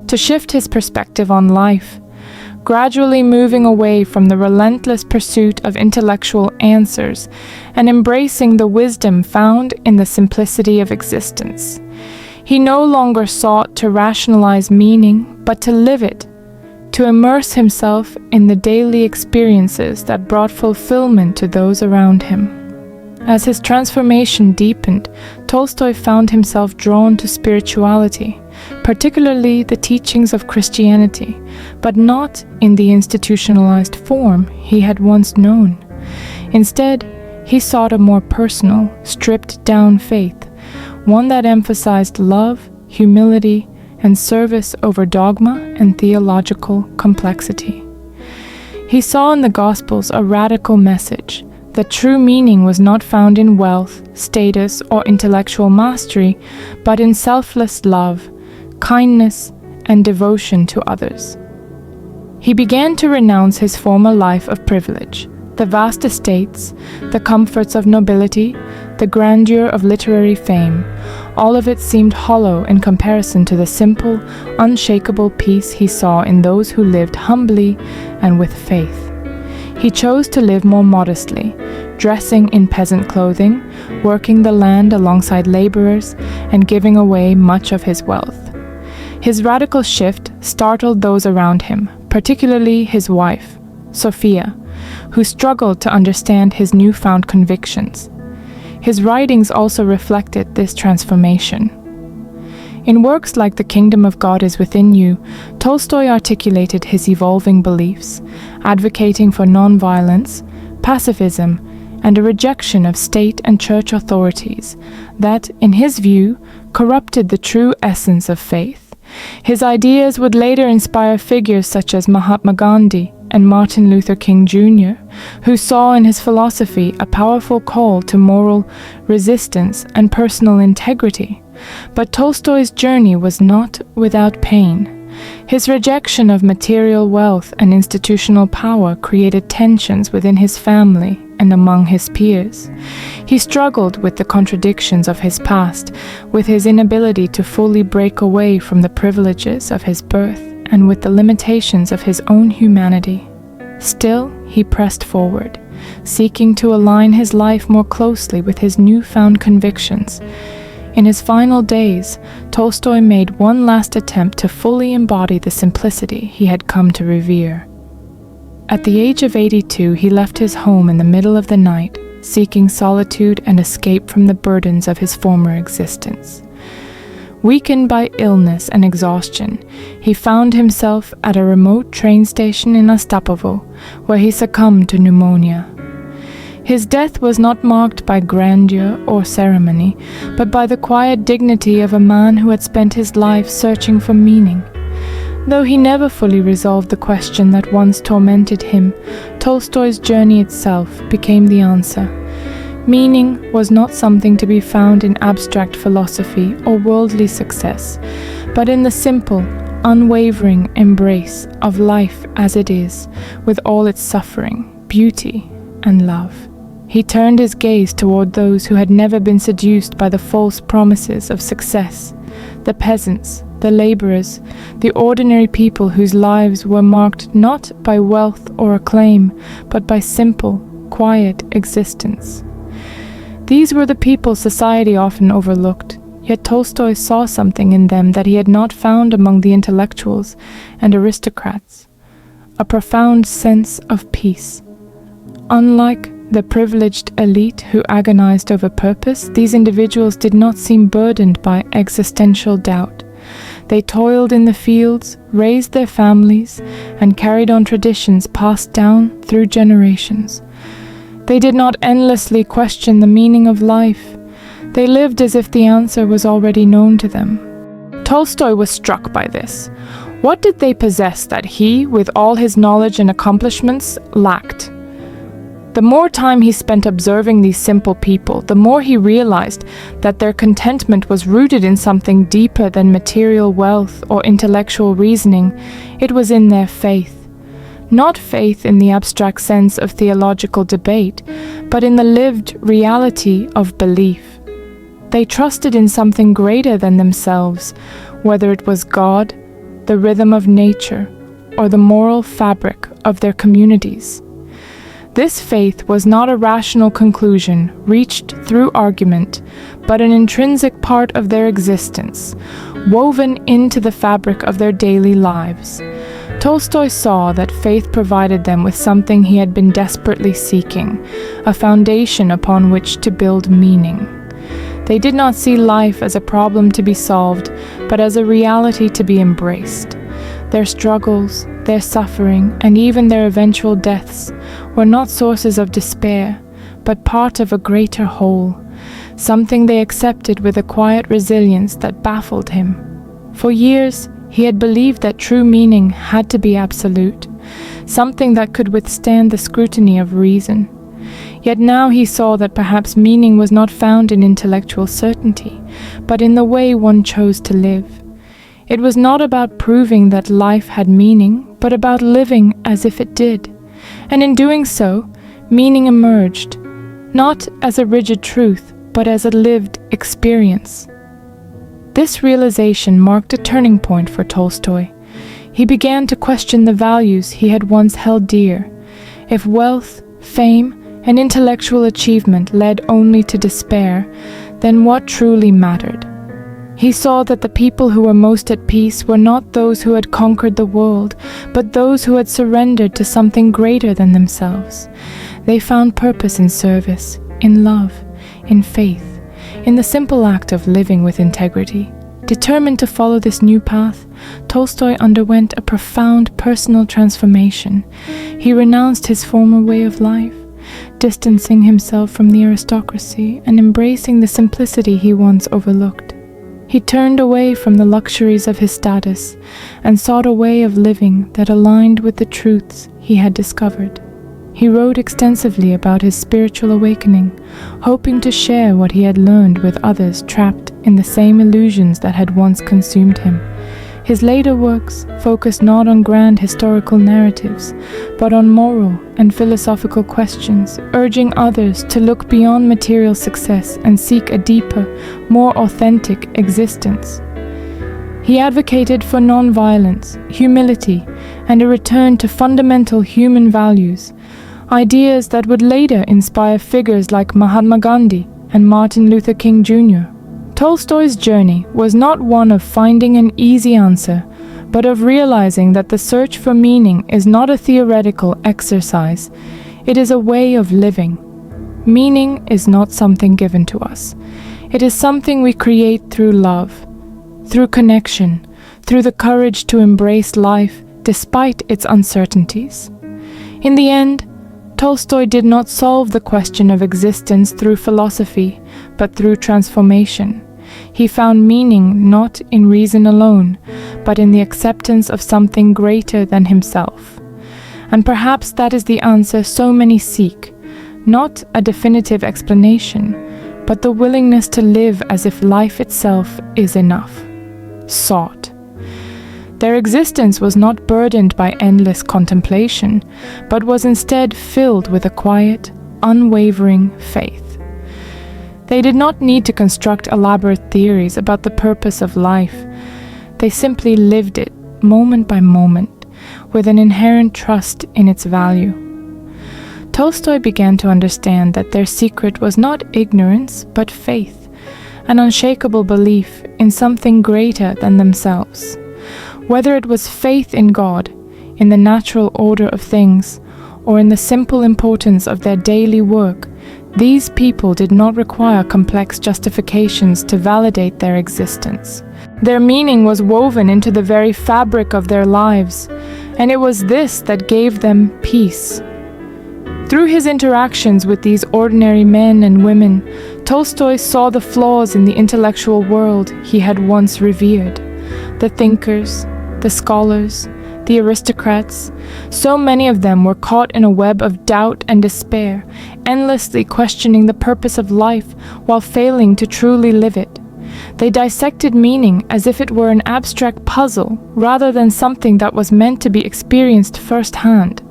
to shift his perspective on life, gradually moving away from the relentless pursuit of intellectual answers and embracing the wisdom found in the simplicity of existence. He no longer sought to rationalize meaning, but to live it, to immerse himself in the daily experiences that brought fulfillment to those around him. As his transformation deepened, Tolstoy found himself drawn to spirituality, particularly the teachings of Christianity, but not in the institutionalized form he had once known. Instead, he sought a more personal, stripped-down faith, one that emphasized love, humility, and service over dogma and theological complexity. He saw in the Gospels a radical message that true meaning was not found in wealth, status, or intellectual mastery, but in selfless love, kindness, and devotion to others. He began to renounce his former life of privilege, the vast estates, the comforts of nobility, the grandeur of literary fame. All of it seemed hollow in comparison to the simple, unshakable peace he saw in those who lived humbly and with faith. He chose to live more modestly, dressing in peasant clothing, working the land alongside laborers, and giving away much of his wealth. His radical shift startled those around him, particularly his wife, Sophia, who struggled to understand his newfound convictions. His writings also reflected this transformation. In works like The Kingdom of God is Within You, Tolstoy articulated his evolving beliefs, advocating for nonviolence, pacifism, and a rejection of state and church authorities that, in his view, corrupted the true essence of faith. His ideas would later inspire figures such as Mahatma Gandhi and Martin Luther King Jr., who saw in his philosophy a powerful call to moral resistance and personal integrity. But Tolstoy's journey was not without pain. His rejection of material wealth and institutional power created tensions within his family and among his peers. He struggled with the contradictions of his past, with his inability to fully break away from the privileges of his birth and with the limitations of his own humanity. Still, he pressed forward, seeking to align his life more closely with his newfound convictions. In his final days, Tolstoy made one last attempt to fully embody the simplicity he had come to revere. At the age of 82, he left his home in the middle of the night, seeking solitude and escape from the burdens of his former existence. Weakened by illness and exhaustion, he found himself at a remote train station in Ostapovo, where he succumbed to pneumonia. His death was not marked by grandeur or ceremony, but by the quiet dignity of a man who had spent his life searching for meaning. Though he never fully resolved the question that once tormented him, Tolstoy's journey itself became the answer. Meaning was not something to be found in abstract philosophy or worldly success, but in the simple, unwavering embrace of life as it is, with all its suffering, beauty, and love. He turned his gaze toward those who had never been seduced by the false promises of success, the peasants, the laborers, the ordinary people whose lives were marked not by wealth or acclaim, but by simple, quiet existence. These were the people society often overlooked, yet Tolstoy saw something in them that he had not found among the intellectuals and aristocrats, a profound sense of peace. Unlike the privileged elite who agonized over purpose, these individuals did not seem burdened by existential doubt. They toiled in the fields, raised their families, and carried on traditions passed down through generations. They did not endlessly question the meaning of life. They lived as if the answer was already known to them. Tolstoy was struck by this. What did they possess that he, with all his knowledge and accomplishments, lacked? The more time he spent observing these simple people, the more he realized that their contentment was rooted in something deeper than material wealth or intellectual reasoning. It was in their faith. Not faith in the abstract sense of theological debate, but in the lived reality of belief. They trusted in something greater than themselves, whether it was God, the rhythm of nature, or the moral fabric of their communities. This faith was not a rational conclusion reached through argument, but an intrinsic part of their existence, woven into the fabric of their daily lives. Tolstoy saw that faith provided them with something he had been desperately seeking, a foundation upon which to build meaning. They did not see life as a problem to be solved, but as a reality to be embraced. Their struggles, their suffering, and even their eventual deaths were not sources of despair, but part of a greater whole, something they accepted with a quiet resilience that baffled him. For years, he had believed that true meaning had to be absolute, something that could withstand the scrutiny of reason. Yet now he saw that perhaps meaning was not found in intellectual certainty, but in the way one chose to live. It was not about proving that life had meaning, but about living as if it did. And in doing so, meaning emerged, not as a rigid truth, but as a lived experience. This realization marked a turning point for Tolstoy. He began to question the values he had once held dear. If wealth, fame, and intellectual achievement led only to despair, then what truly mattered? He saw that the people who were most at peace were not those who had conquered the world, but those who had surrendered to something greater than themselves. They found purpose in service, in love, in faith, in the simple act of living with integrity. Determined to follow this new path, Tolstoy underwent a profound personal transformation. He renounced his former way of life, distancing himself from the aristocracy and embracing the simplicity he once overlooked. He turned away from the luxuries of his status and sought a way of living that aligned with the truths he had discovered. He wrote extensively about his spiritual awakening, hoping to share what he had learned with others trapped in the same illusions that had once consumed him. His later works focused not on grand historical narratives, but on moral and philosophical questions, urging others to look beyond material success and seek a deeper, more authentic existence. He advocated for non-violence, humility, and a return to fundamental human values, ideas that would later inspire figures like Mahatma Gandhi and Martin Luther King Jr. Tolstoy's journey was not one of finding an easy answer, but of realizing that the search for meaning is not a theoretical exercise. It is a way of living. Meaning is not something given to us. It is something we create through love, through connection, through the courage to embrace life despite its uncertainties. In the end, Tolstoy did not solve the question of existence through philosophy, but through transformation. He found meaning not in reason alone, but in the acceptance of something greater than himself. And perhaps that is the answer so many seek, not a definitive explanation, but the willingness to live as if life itself is enough. Sought. Their existence was not burdened by endless contemplation, but was instead filled with a quiet, unwavering faith. They did not need to construct elaborate theories about the purpose of life. They simply lived it, moment by moment, with an inherent trust in its value. Tolstoy began to understand that their secret was not ignorance, but faith, an unshakable belief in something greater than themselves. Whether it was faith in God, in the natural order of things, or in the simple importance of their daily work, these people did not require complex justifications to validate their existence. Their meaning was woven into the very fabric of their lives, and it was this that gave them peace. Through his interactions with these ordinary men and women, Tolstoy saw the flaws in the intellectual world he had once revered. The thinkers, the scholars, the aristocrats, so many of them were caught in a web of doubt and despair, endlessly questioning the purpose of life while failing to truly live it. They dissected meaning as if it were an abstract puzzle rather than something that was meant to be experienced firsthand.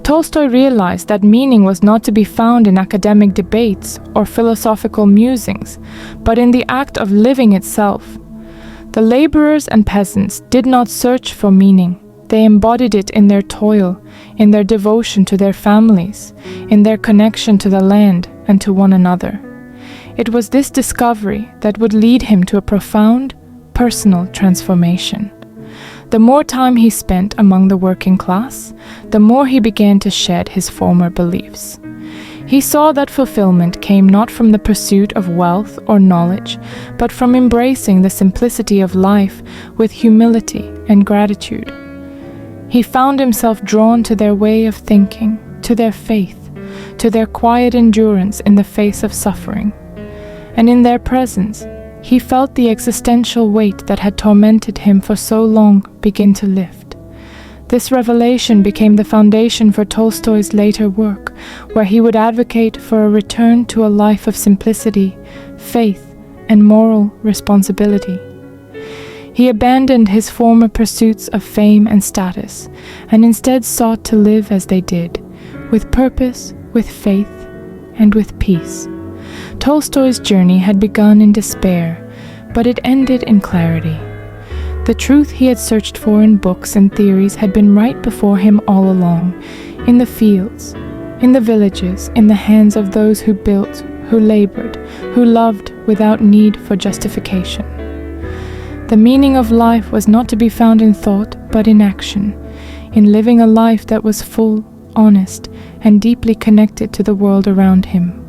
Tolstoy realized that meaning was not to be found in academic debates or philosophical musings, but in the act of living itself. The laborers and peasants did not search for meaning. They embodied it in their toil, in their devotion to their families, in their connection to the land and to one another. It was this discovery that would lead him to a profound, personal transformation. The more time he spent among the working class, the more he began to shed his former beliefs. He saw that fulfillment came not from the pursuit of wealth or knowledge, but from embracing the simplicity of life with humility and gratitude. He found himself drawn to their way of thinking, to their faith, to their quiet endurance in the face of suffering. And in their presence, he felt the existential weight that had tormented him for so long begin to lift. This revelation became the foundation for Tolstoy's later work, where he would advocate for a return to a life of simplicity, faith, and moral responsibility. He abandoned his former pursuits of fame and status, and instead sought to live as they did, with purpose, with faith, and with peace. Tolstoy's journey had begun in despair, but it ended in clarity. The truth he had searched for in books and theories had been right before him all along, in the fields, in the villages, in the hands of those who built, who labored, who loved without need for justification. The meaning of life was not to be found in thought, but in action, in living a life that was full, honest, and deeply connected to the world around him.